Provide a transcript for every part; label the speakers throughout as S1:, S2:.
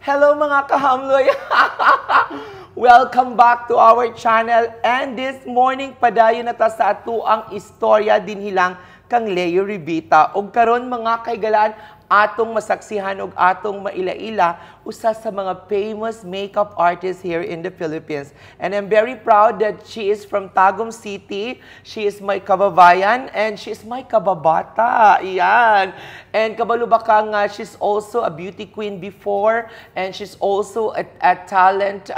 S1: Hello mga kahamloy! Welcome back to our channel. And this morning, padayon na ta sa ato ang istorya din hilang kang Leo Rivita. Og karon mga kaigalaan, atong masaksihan og atong maila-ila usa sa mga famous makeup artists here in the Philippines. And I'm very proud that she is from Tagum City. She is my kababayan and she is my kababata. Iyan. And kabalo ba ka nga, she's also a beauty queen before and she's also a talent,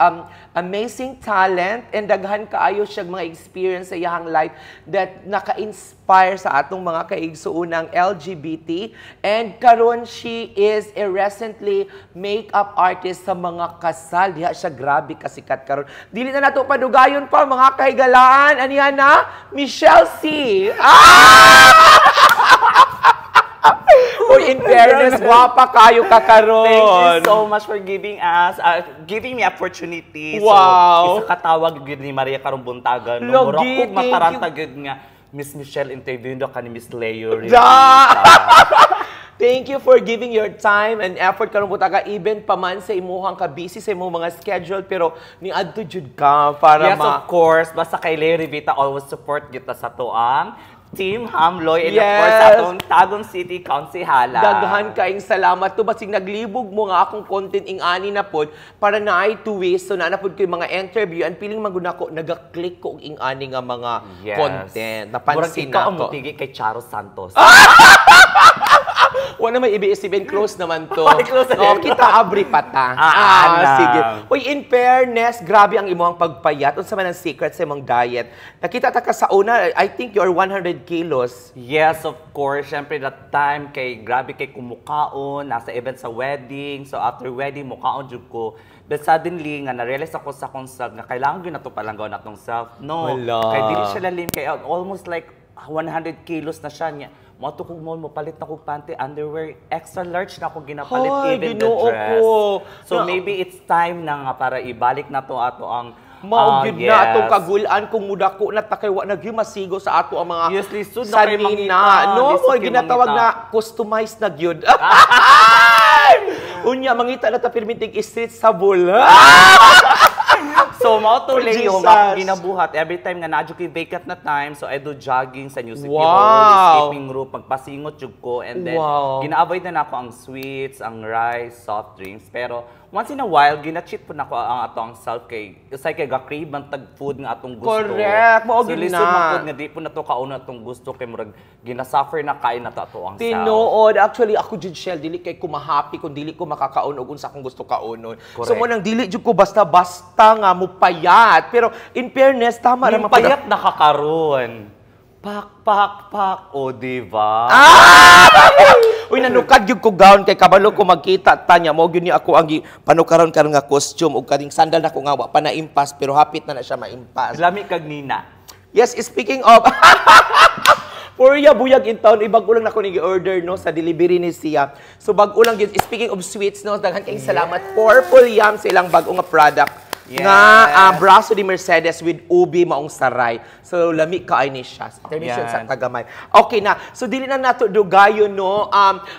S1: amazing talent, and daghan kaayo siya mga experience sa iyang life that naka-inspire sa atong mga kaigsuunang LGBT. And karon she is a recently makeup artist sa mga kasal. Diha siya grabe kasikat karon. Dili na nato padugayon pa mga kahigalaan. Anihan na? Michelle C. Uy, in fairness, guwapa kayo kakaroon.
S2: Thank you so much for giving us, giving me opportunity.
S1: Wow.
S2: So, isa katawag yun ni Maria karong buntagan.
S1: Logi,
S2: Murag mataranta yun nga, Miss Michelle interview do ka ni Miss Leo.
S1: Thank you for giving your time and effort karong butaga even pa man sa imuhang ka busy sa imong mga schedule pero ni adto jud ka para
S2: yes, of course. Basta kay Leo Rivita always support kita sa tuang Team Hamloy and of course sa atong Tagum City Councihala.
S1: Daghan kaing salamat to basig naglibog mo nga akong content ing ani na pod para na ay 2 ways so na pod ko yung mga interview and piling maguna ko naga-click ko og ing ani nga mga content. Napansin
S2: na
S1: ko.
S2: Murag ikaw ang mutigi kay Charo Santos.
S1: Wala may ABS-CBN close naman to.
S2: Close
S1: oh, kita abri pa ta. Sige. Uy, in fairness, grabe ang imong pagpayat. Unsa man ang secret sa imong diet? Nakita ta ka sa una, I think you're 100 kilos.
S2: Yes, of course. Siyempre, that time, grabe kay kumukaon, nasa event sa wedding. So, after wedding, mukaon jud ko. But suddenly, nga, na-realize ako sa akong self, nga kailangan yun na ito palanggaw na itong self. No.
S1: Wala.
S2: Kaya dili siya lalim. Kaya almost like 100 kilos na siya niya. Mato kong mall mo, palit na kong panty, underwear, extra large na akong ginapalit, even the dress. So maybe it's time na nga para ibalik na to ato ang
S1: maugid na atong kagulaan kung mudako na takaywa nagyumasigo sa ato ang mga sanina. No, mo ginatawag na customized na gyud. Unya mangita na ta permitig street sabol.
S2: So, mao to Leo nga ginabuhat. Every time nga nadyo kay vacant na time, so I do jogging sa New City Mall, skipping rope, magpasingot jud ko, and then gina-avoid na nako ang sweets, ang rice, soft drinks. Pero once in a while, gina-cheat po nako ang atong self kay usay kay ga-crave man tag food nga atong gusto.
S1: Correct, mao
S2: so, lisod man nga di po nato kauna atong gusto kay murag gina-suffer na kain na to ato ang self.
S1: Tinuod, actually ako jud Shell dili kay ko mahappy kung dili ko makakaon og unsa akong gusto kaunon. So mo nang dili jud ko basta-basta nga payat. Pero in fairness, tama
S2: naman payat nakakaroon. Pak. O, diba?
S1: Uy, nanukad yung ko gown kay kabalo ko magkita tanya mo gyud ni ako ang panukaron karon nga costume ug kading sandal na ko nga wa pa na impas pero hapit na siya maimpas.
S2: Lami kag Nina.
S1: Yes, speaking of Purya buyag in town, ibag ulang ako nag-order no sa delivery ni siya. So bag ulang yun. Speaking of sweets no, daghan kayong salamat. Purple Yum sa ilang bag-o nga product. Nga braso di Mercedes with ubi maong saray. So lami kaay ni siya. Termination sa kagamay. Okay na. So dili na nato dugayon no.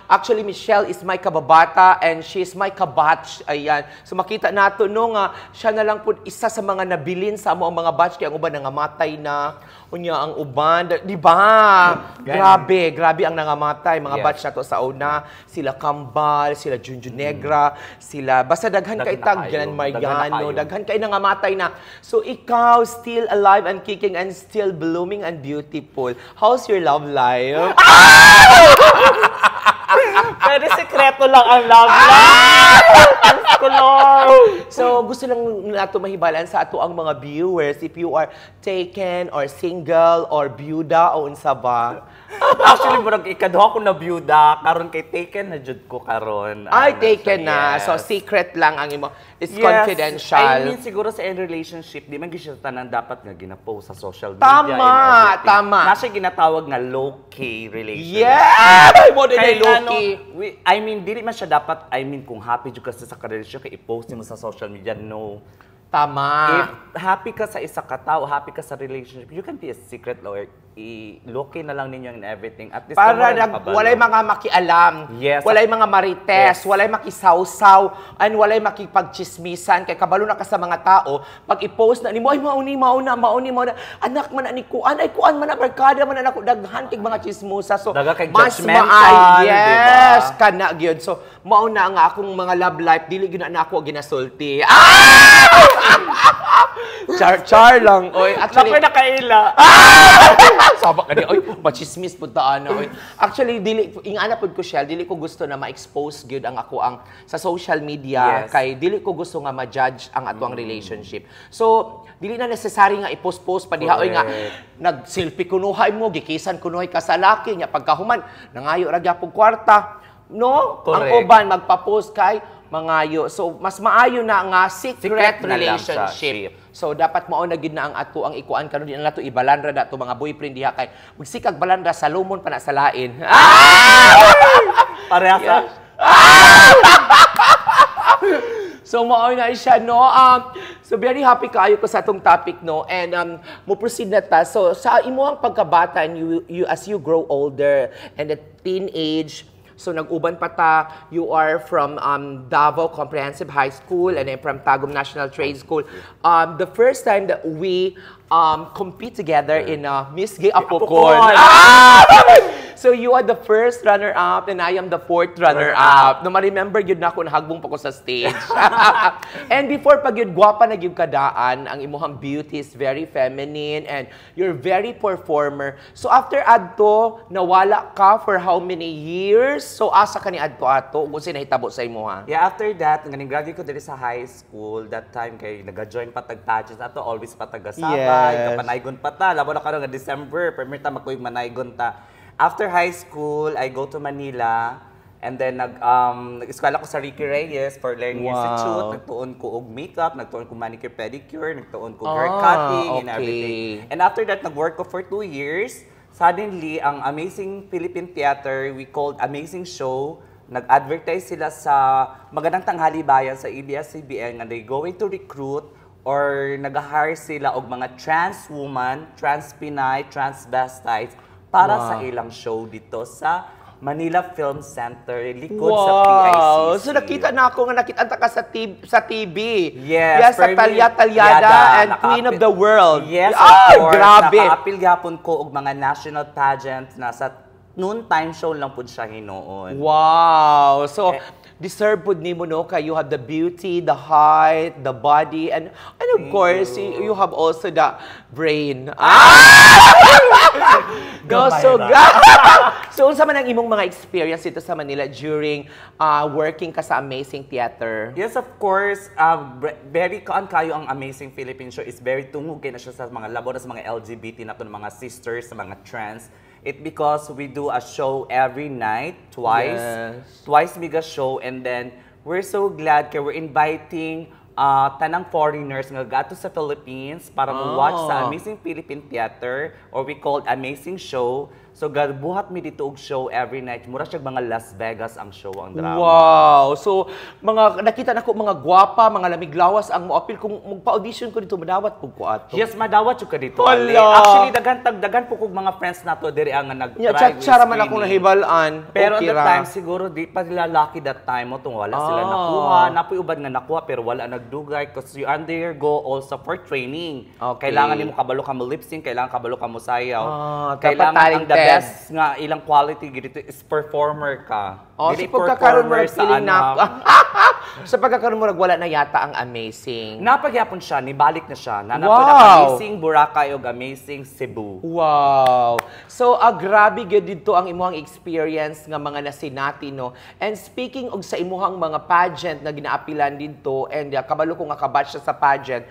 S1: Actually Michelle is my kababata and she is my kabatch. Ayan. So makita nato no nga siya na lang po isa sa mga nabilin sa amo ang mga batch kay ang uban nangamatay na. Unya ang uban, di ba? Grabe ang nangamatay mga batch na to sa una. Sila Kambal, sila Junjun Negra, sila basta daghan kay tag Jan Mariano, daghan kay nangamatay na. So ikaw still alive and kicking and still blooming and beautiful. How's your love life?
S2: Pero sekreto lang ang love life.
S1: So gusto lang nato mahibalan sa ato ang mga viewers if you are taken or single or byuda o unsa ba.
S2: Actually, murag ikaduha ko na byuda, karon kay taken na jud ko karon.
S1: Ay, taken na. So, secret lang ang imo. It's confidential.
S2: I mean, siguro sa relationship, di man gisyo tanan dapat nga gina-post sa social media.
S1: Tama.
S2: Nasa ginatawag nga low-key relationship.
S1: Yeah! Mo din ay low-key.
S2: I mean, dili man siya dapat, kung happy jud ka sa karelasyon, kay i-post mo sa social media, no.
S1: Tama.
S2: If happy ka sa isa ka tao, happy ka sa relationship, you can be a secret lawyer. i-lookin na lang ninyo and everything. At least
S1: para walay mga makialam,
S2: yes,
S1: walay mga marites, walay makisawsaw, and walay makipagchismisan. Kay kabalo na ka sa mga tao, pag i-post na, ay mauni, anak man na ni Kuan, ay Kuan man na, barkada man na ako, daghan kay mga chismosa. So,
S2: daga kay
S1: mas
S2: judgmental,
S1: yes,
S2: diba?
S1: kana gyud. So, mauna nga akong mga love life, dili gyud na ako ginasulti. Char lang. Oy, actually,
S2: nakoy nakaila.
S1: sabak kani oy, machismis pud ta ana oy. Actually dili ingana pud ko siya, dili ko gusto na ma-expose gyud ang ako ang sa social media.
S2: Yes.
S1: Kay dili ko gusto nga ma-judge ang ato ang relationship. So, dili na necessary nga i-post-post pa diha oy nga nag-selfie kunuhay mo, gikisan kunuhay ka sa laki nya pagkahuman nangayo ra gyapon kwarta. No?
S2: Correct.
S1: Ang uban magpa-post kay mangayo. So, mas maayo na nga secret
S2: na lang siya,
S1: relationship. So, dapat mao na gid na ang ato ang ikuan karon di na nato ibalandra dato mga boyfriend diha kay magsikag balandra sa lumon pa na sa lain.
S2: Pareha sa
S1: So, mao na siya, no? So, very happy kaayo ko sa atong topic, no? And, mo proceed na ta. So, sa imuhang pagkabata, and you as you grow older, and the teenage, so, nag-uban pa ta, you are from Davao Comprehensive High School and then from Tagum National Trade School. The first time that we compete together in Miss Gay Apocon. So, you are the first runner-up and I am the fourth runner-up. No, ma-remember yun na ako, nahagbong pa ko sa stage. And before pag yun, gwapa na yun kadaan, ang imuhang beauty is very feminine and you're very performer. So, after adto, nawala ka for how many years? So, asa ka ni adto-ato? Kung sinahitabo sa imo, ha?
S2: Yeah, after that, nganing graduate ko diri sa high school, that time kay nag-join patag-pageants ato, always patag-asabay, kapanaygon pa ta, labo na karon nga December, premier ta makuig manaygon ta. After high school, I go to Manila and then nag-eskwela ko sa Ricky Reyes for Learning Institute. Nagtuon ko og makeup, nagtuon ko manicure pedicure, nagtuon ko hair cutting and everything. And after that, nag-work ko for 2 years. Suddenly, ang Amazing Philippine Theater, we called Amazing Show, nag-advertise sila sa Magandang Tanghali Bayan sa ABS-CBN and they going to recruit or nag-hire sila og mga trans woman, trans Pinay, trans Bastites para sa ilang show dito sa Manila Film Center, likod sa PICC.
S1: So nakita na ako nga nakita ka sa TV.
S2: Yes,
S1: sa Talyada and Queen of the World.
S2: Yes, of course.
S1: Grabe.
S2: Nakaapil gyapon ko og mga national pageants na sa noon time show lang pud siya hinuon.
S1: Wow. So deserve pud nimo no kay you have the beauty, the height, the body and of course you have also the brain. No, so unsa man ang imong mga experience dito sa Manila during working ka sa Amazing Theater?
S2: Yes, of course. Very kayo ang Amazing Philippine Show is very tungog kay na siya sa mga labo na sa mga LGBT na mga sisters, sa mga trans. It because we do a show every night, twice mega show, and then we're so glad kay we're inviting tanang foreigners nga gato sa Philippines para mo-watch sa Amazing Philippine Theater or we called Amazing Show. So, buhat mi dito og show every night. Mura siya mga Las Vegas ang show, ang drama.
S1: Wow! So, nakita na ko mga gwapa, mga lamiglawas ang mo-appeal. Kung magpa-audition ko dito, madawat po ko ato.
S2: Yes, madawat yung ka dito.
S1: Hala!
S2: Actually, dagan po kong mga friends na to, diri ang nag-try with
S1: Tsara man akong nahibalaan.
S2: Pero
S1: okay
S2: at the time, siguro, di pa nila lucky that time mo, wala sila nakuha. Napoy ubad nga nakuha, pero wala nagdugay. Because you undergo also for training.
S1: Okay.
S2: Kailangan mo kabalo ka mo lip-sync, kailangan kabalo ka mo sayaw.
S1: dapat
S2: Kailangan ang the best nga ilang quality dito is performer ka.
S1: Sa pagkakaroon mo feeling na sa pagkakaroon mo wala na yata ang Amazing.
S2: Napagyapon siya, nibalik na siya. Nanapod
S1: Wow!
S2: Amazing Boracay o Amazing Cebu.
S1: Wow! So, grabe gyud dito ang imuhang experience nga mga nasinati, no? And speaking og sa imuhang mga pageant na ginaapilan dito and kabalo ko nga kabatch siya sa pageant,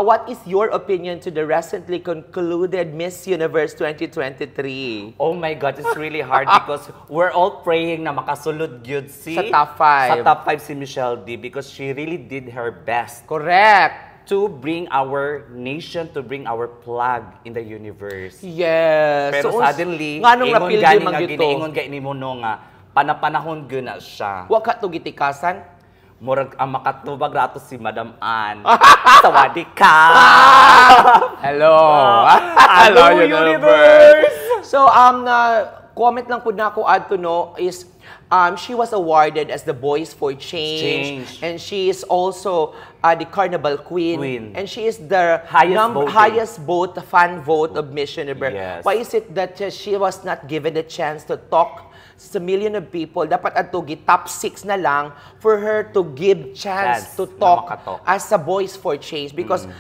S1: what is your opinion to the recently concluded Miss Universe 2023?
S2: Oh my God, it's really hard because we're all praying na makasulod gyud si
S1: Sa top 5.
S2: Sa top 5 si Michelle D because she really did her best
S1: Correct!
S2: to bring our nation, to bring our flag in the universe.
S1: Yes!
S2: Pero
S1: So,
S2: suddenly,
S1: nganong
S2: ingon
S1: napil
S2: gani
S1: man
S2: nga
S1: dito?
S2: ginaingon gani mo no nga panapanahon gyud na siya.
S1: Wa ka to gitikasan?
S2: murag ang makatubag rato si Madam Ann. Sawadee ka!
S1: Hello!
S2: Hello, universe!
S1: So, comment lang po na ako adto no is she was awarded as the Voice for Change. And she is also the Carnival Queen. And she is the highest fan vote of Miss Universe.
S2: Yes.
S1: Why is it that she was not given the chance to talk sa million of people? Dapat ato top 6 na lang for her to give chance to talk as a Voice for Change because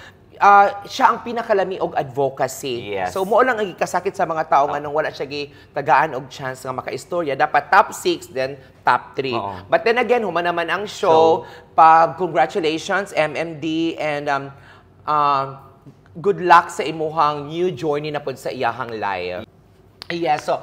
S1: siya ang pinakalami og advocacy.
S2: Yes.
S1: So mo lang ang ikasakit sa mga tao nga nung wala siya tagaan og chance nga makaistorya, dapat top 6 then top 3. But then again, human naman ang show. Congratulations MMD and good luck sa imuhang new journey na pud sa iyahang life. Yes, so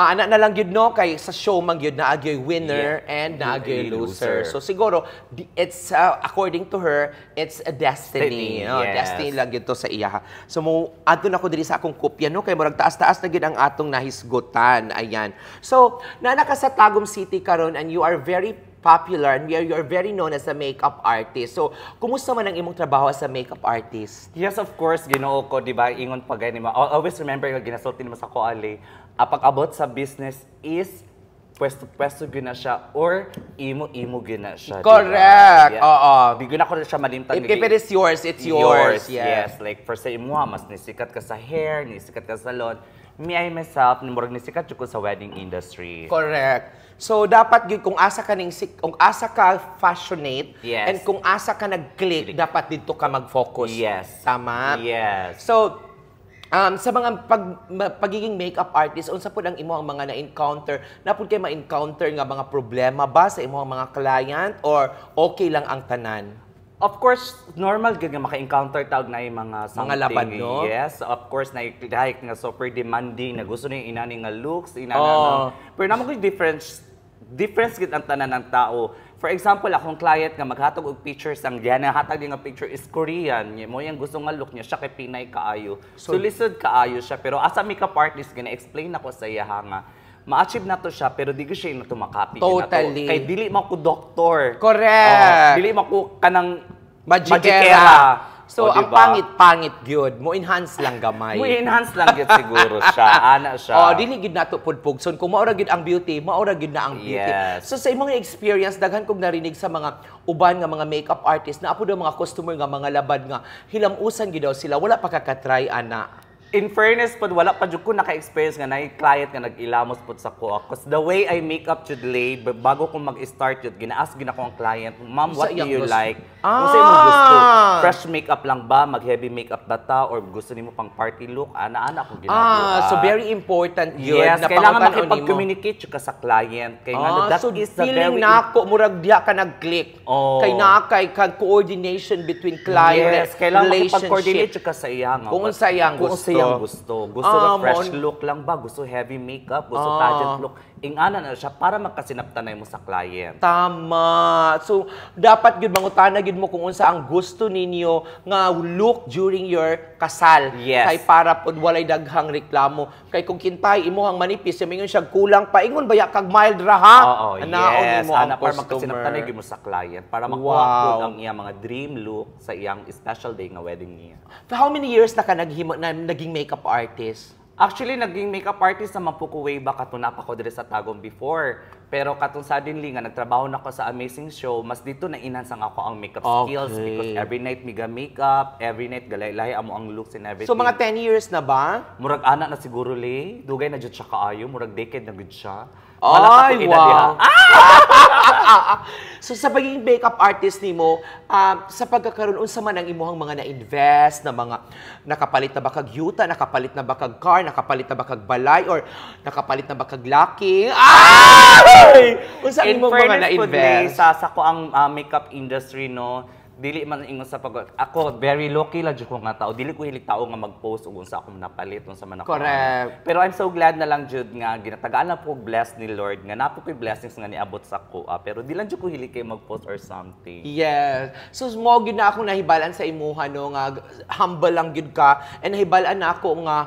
S1: ana na lang yun no, kay sa show man yun na agyoy winner and na agyoy loser. So siguro, it's, according to her, it's a destiny. Destiny lang yun to sa iya. So ato na ko diri sa akong kopya no, kay murag taas-taas na yun ang atong nahisgutan. Ayan. So, naka sa Tagum City karon and you are very popular and you're very known as a makeup artist. So, kumusta man ang imong trabaho as a makeup artist?
S2: Yes, of course, Ginoo ko, di ba? Ingon pa gani ma. Always remember nga ginasulti mo sa ko ali. Pag-abot sa business is pwesto gina siya or imo gina siya.
S1: Correct.
S2: Diba?
S1: Oo.
S2: Bigyan ako na siya malimtan.
S1: If it is yours, it's yours.
S2: Yes. Like for sa imo, mas nisikat ka sa hair, nisikat ka sa salon. Me, I myself, murag nisikat ko sa wedding industry.
S1: Correct. So dapat gyud kung asa ka fashionate and kung asa ka nag-click, dapat dito ka mag-focus.
S2: Yes.
S1: Tama?
S2: Yes.
S1: So sa mga pagiging makeup artist, unsa pud ang imong mga na-encounter? Napud kay ma-encounter nga mga problema ba sa imong mga client or okay lang ang tanan?
S2: Of course, normal gud nga maka-encounter tawag na yung mga something.
S1: Mga laban, no?
S2: Yes, of course, na like nga super demanding, na gusto niya inani nga looks, inana pero naman ko difference gid ang tanan ng tao. For example, akong client nga maghatag og pictures, ang hatag din nga picture is Korean. Mo yung gusto nga look niya, siya kay Pinay kaayo. So lisod kaayo siya, pero as a makeup artist, gina-explain ako sa iya nga, ma-achieve na to siya, pero di ko siya na tumakapit.
S1: Totally.
S2: Kay dili mo ko doktor.
S1: Correct.
S2: Dili mo ko kanang
S1: magikera. So, ang
S2: diba?
S1: pangit-pangit gyud, mo enhance lang gamay.
S2: Mo enhance lang gyud siguro siya, ana siya.
S1: Dili gyud nato pudpugson. Kung maura gyud ang beauty, maura gyud na ang beauty.
S2: Yes.
S1: So sa imong experience, daghan kong narinig sa mga uban nga mga makeup artist na apo daw mga customer nga mga labad nga hilamusan gyud daw sila, wala pa kakatry ana.
S2: In fairness pod, wala pa jud ko naka-experience nga na client nga nag-ilamos pod sa ko. Cause the way I make up jud late, bago ko mag-start jud, gina-ask gina ko ang client, ma'am, what do you like? Kung sa imong gusto, fresh makeup lang ba, mag-heavy makeup ba ta, or gusto nimo pang party look, ana-ana ko ginagawa.
S1: So very important yun.
S2: Yes, kailangan makipag-communicate ka sa client. Kay that
S1: so
S2: is the
S1: feeling
S2: very...
S1: nako murag diya ka nag-click. Kay nakay kag coordination between client,
S2: yes, kailangan makipag-coordinate ka sa iya nga.
S1: Kung sa iyang gusto.
S2: Gusto na fresh look lang ba? Gusto heavy makeup? Gusto pageant look? Ingana na siya para magkasinaptanay mo sa client.
S1: Tama. So, dapat yun, mangutana yun mo kung unsa ang gusto ninyo nga look during your kasal.
S2: Yes.
S1: Kay para po walay daghang reklamo. Kay kung kintay, imuhang manipis, yung siya kulang pa, ingon ba kag mild ra ha?
S2: Yes. Ana para magkasinaptanay yun mo sa client. Para makuha po ang iyang mga dream look sa iyang special day nga wedding niya.
S1: For how many years na ka naging makeup artist?
S2: Actually, naging makeup artist naman po ko way back katong napa ko dire sa Tagum before. Pero katong suddenly nga nagtrabaho na ko sa Amazing Show, mas dito na enhance ang ako ang makeup skills because every night miga makeup, every night galay-lahi amo ang looks and everything.
S1: So mga 10 years na ba?
S2: Murag ana na siguro lay, dugay na jud siya kaayo, murag decade na gud siya.
S1: Ay, wow! So sa pagiging makeup artist nimo, sa pagkakaroon unsa man ang imuhang mga na-invest na mga nakapalit na ba kag yuta, nakapalit na ba kag car, nakapalit na ba kag balay or nakapalit na ba kag laki? Unsa ang imong mga na-invest?
S2: Sa ko ang makeup industry no, dili man ingon sa ako very lucky lang jud ko nga tao, dili ko hilig tao nga mag-post ug unsa akong napalit unsa man ako.
S1: Correct.
S2: Pero I'm so glad na lang jud nga ginatagaan na po blessed ni Lord nga napo ko'y blessings nga niabot sa ko, pero di lang jud ko hilig kay mag-post or something.
S1: Yes. So mo gyud na akong nahibalan sa imuha no nga humble lang gyud ka and nahibalan na ako nga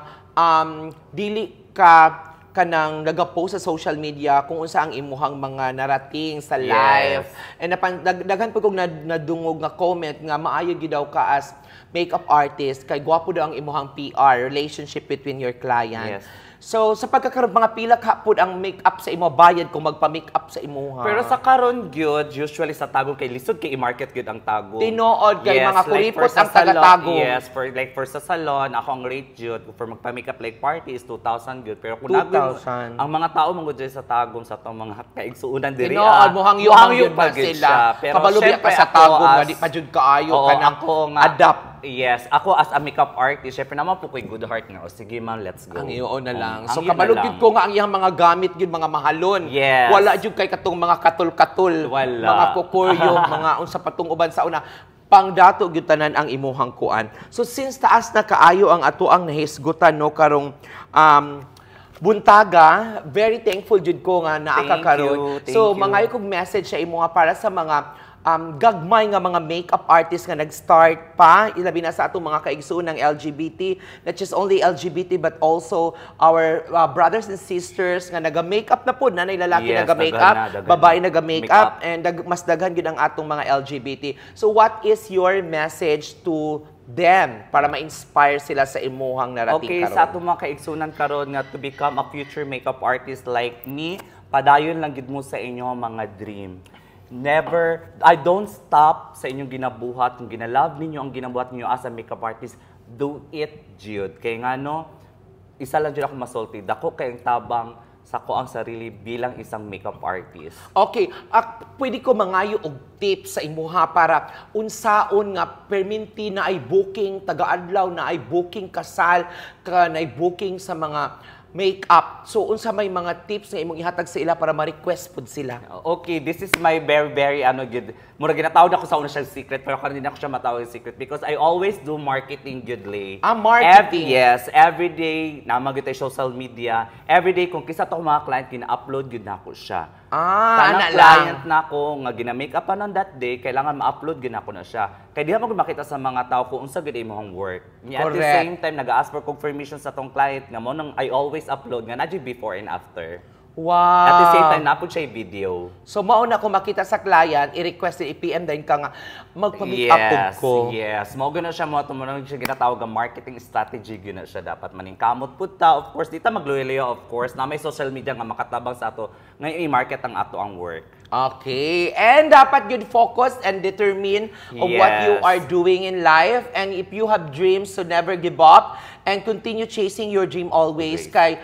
S1: dili ka kanang nagapost sa social media kung unsa ang imuhang mga narating sa live. And daghan po kong nadungog nga comment nga maayo gyud daw ka as makeup artist kay gwapo daw ang imuhang PR, relationship between your client.
S2: Yes.
S1: So, sa pagkakaroon, mga pila ka po ang make-up sa imo, bayad kung magpa-make-up sa imuha.
S2: Pero sa karon gyud, usually sa tagong kay lisod kay i-market gyud ang tago.
S1: Tinuod kay mga kuripot
S2: for
S1: ang
S2: sa salon,
S1: taga-tago.
S2: Yes, for sa salon, ako ang rate gyud for magpa-makeup like party is 2,000 gyud. Pero kung
S1: 2,000.
S2: ang mga tao mangud sa tagong sa tong mga kaigsuunan diri.
S1: Tinuod mo hangyo
S2: pa gyud siya.
S1: Pero kabalubi ka sa tagong nga di pa jud kaayo kanang adapt.
S2: Yes, ako as a makeup artist, syempre naman po ko'y good heart nga. O sige ma'am, let's go.
S1: Ang iyo na lang.
S2: Ang
S1: So
S2: yun
S1: kabalo
S2: na lang.
S1: gyud ko nga ang iyang mga gamit gyud mga mahalon.
S2: Yes.
S1: Wala jud kay katong mga katul-katul,
S2: Wala.
S1: mga kukuryo, mga unsa patong uban sa una. Pangdato gyud tanan ang imuhang kuan. So since taas na kaayo ang ato ang nahisgutan no karong buntaga, very thankful jud ko nga naa ka karon. So mga kog message sa imo nga para sa mga gagmay nga mga makeup artist nga nag-start pa, ilabi na sa atong mga kaigsuon ng LGBT, not just only LGBT but also our brothers and sisters nga naga-makeup na po, nanay lalaki naga-makeup, babae naga-makeup, and mas daghan gyud ang atong mga LGBT. So what is your message to them para ma-inspire sila sa imuhang narating
S2: okay,
S1: karon?
S2: sa atong mga kaigsunan karon nga to become a future makeup artist like me, padayon lang gid mo sa inyo mga dream. Never, I don't stop sa inyong ginabuhat. Kung ginalove ninyo ang ginabuhat ninyo as a makeup artist, do it, Jude. Kaya nga no, isa lang dyan ako masulti. Dako kayong tabang sa ko ang sarili bilang isang makeup artist.
S1: Okay, pwede ko mangayo og tips sa imuha para unsaon nga perminti na ay booking, taga-adlaw na ay booking kasal, na ay booking sa mga make-up. So, unsa may mga tips na imong ihatag sa ila para ma-request pod sila?
S2: Okay, this is my very, good. Mura ginatawag ako sa una siyang secret, pero karon din ako siya matawag secret because I always do marketing, Gudley.
S1: Marketing?
S2: Every day, namagit ay social media. Every day, kung kisa to mga client, gina-upload yun na ako siya. Tanang client na ako, nga gina-makeup pa nun that day, kailangan ma-upload yun ako na siya. Kaya di ako makita sa mga tao kung unsa gid imong work. At the same time, nag-ask for confirmation sa tong client nga mo nang I always upload nga na before and after.
S1: Wow!
S2: At the same time, napod siya video.
S1: So, mauna ko makita sa client, i-request, i-PM din ka nga, magpa-make-up ko.
S2: Yes, mo gano'n siya mo, tumunong siya ginatawag ang marketing strategy, gano'n siya dapat maningkamot po ta. Of course, dito magluyo of course, na may social media nga makatabang sa ato, ngayon i-market ang ato ang work.
S1: Okay. And dapat yun focus and determine of what you are doing in life. And if you have dreams, so never give up and continue chasing your dream always. Kay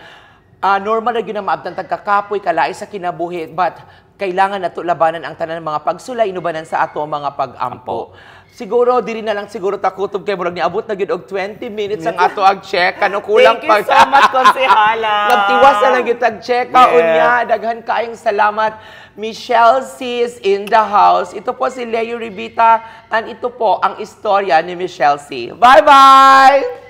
S1: normal na yun na maabtang tagkakapoy, kalais sa kinabuhi, but kailangan nato labanan ang tanan mga pagsulay, inubanan sa ato mga pag-ampo. Siguro, diri na lang siguro takutob kay murag niabot na gyud og 20 minutes ang ato ag check. Ano kulang
S2: Thank you so much, Konsehala.
S1: Nagtiwas na lang gyud ag check. Unya, daghan kaayong salamat. Michelle C is in the house. Ito po si Leo Rivita and ito po ang istorya ni Michelle C. Bye-bye!